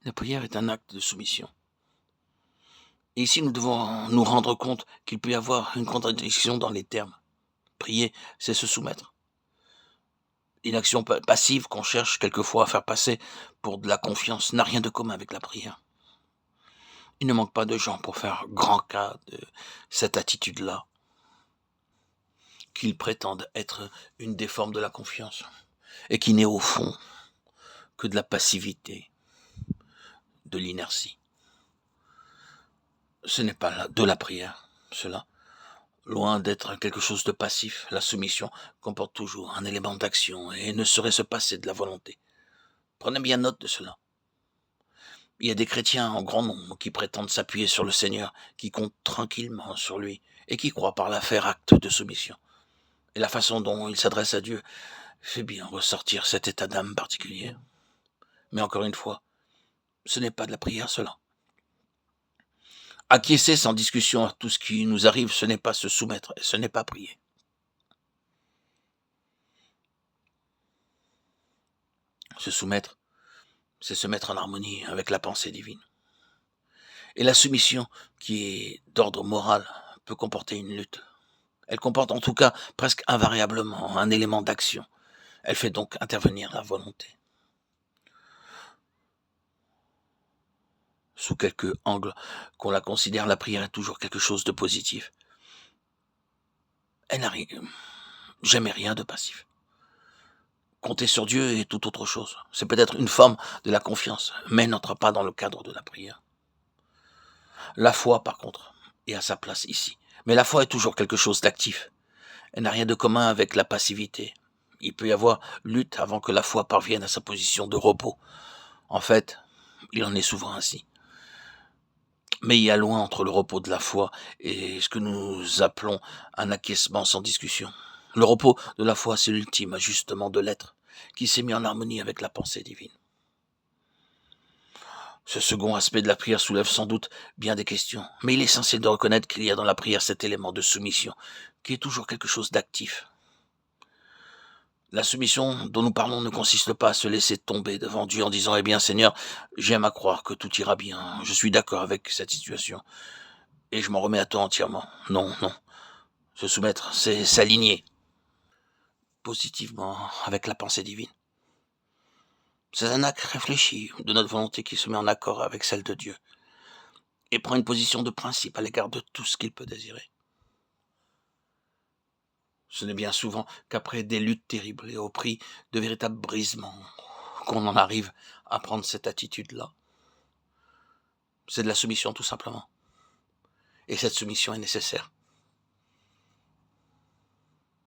La prière est un acte de soumission. Et ici, nous devons nous rendre compte qu'il peut y avoir une contradiction dans les termes. Prier, c'est se soumettre. Une action passive qu'on cherche quelquefois à faire passer pour de la confiance n'a rien de commun avec la prière. Il ne manque pas de gens pour faire grand cas de cette attitude-là, qu'ils prétendent être une des formes de la confiance, et qui n'est au fond que de la passivité, de l'inertie. Ce n'est pas de la prière, cela. Loin d'être quelque chose de passif, la soumission comporte toujours un élément d'action et ne saurait se passer de la volonté. Prenez bien note de cela. Il y a des chrétiens en grand nombre qui prétendent s'appuyer sur le Seigneur, qui comptent tranquillement sur lui et qui croient par là faire acte de soumission. Et la façon dont ils s'adressent à Dieu fait bien ressortir cet état d'âme particulier. Mais encore une fois, ce n'est pas de la prière cela. Acquiescer sans discussion à tout ce qui nous arrive, ce n'est pas se soumettre, et ce n'est pas prier. Se soumettre, c'est se mettre en harmonie avec la pensée divine. Et la soumission, qui est d'ordre moral, peut comporter une lutte. Elle comporte en tout cas presque invariablement un élément d'action. Elle fait donc intervenir la volonté. Sous quelque angle qu'on la considère, la prière est toujours quelque chose de positif. Elle n'a jamais rien de passif. Compter sur Dieu est tout autre chose. C'est peut-être une forme de la confiance, mais n'entre pas dans le cadre de la prière. La foi, par contre, est à sa place ici. Mais la foi est toujours quelque chose d'actif. Elle n'a rien de commun avec la passivité. Il peut y avoir lutte avant que la foi parvienne à sa position de repos. En fait, il en est souvent ainsi. Mais il y a loin entre le repos de la foi et ce que nous appelons un acquiescement sans discussion. Le repos de la foi, c'est l'ultime ajustement de l'être, qui s'est mis en harmonie avec la pensée divine. Ce second aspect de la prière soulève sans doute bien des questions, mais il est essentiel de reconnaître qu'il y a dans la prière cet élément de soumission, qui est toujours quelque chose d'actif. La soumission dont nous parlons ne consiste pas à se laisser tomber devant Dieu en disant « Eh bien Seigneur, j'aime à croire que tout ira bien, je suis d'accord avec cette situation, et je m'en remets à toi entièrement. » Non, non. Se soumettre, c'est s'aligner positivement avec la pensée divine. C'est un acte réfléchi de notre volonté qui se met en accord avec celle de Dieu et prend une position de principe à l'égard de tout ce qu'il peut désirer. Ce n'est bien souvent qu'après des luttes terribles et au prix de véritables brisements qu'on en arrive à prendre cette attitude-là. C'est de la soumission tout simplement. Et cette soumission est nécessaire.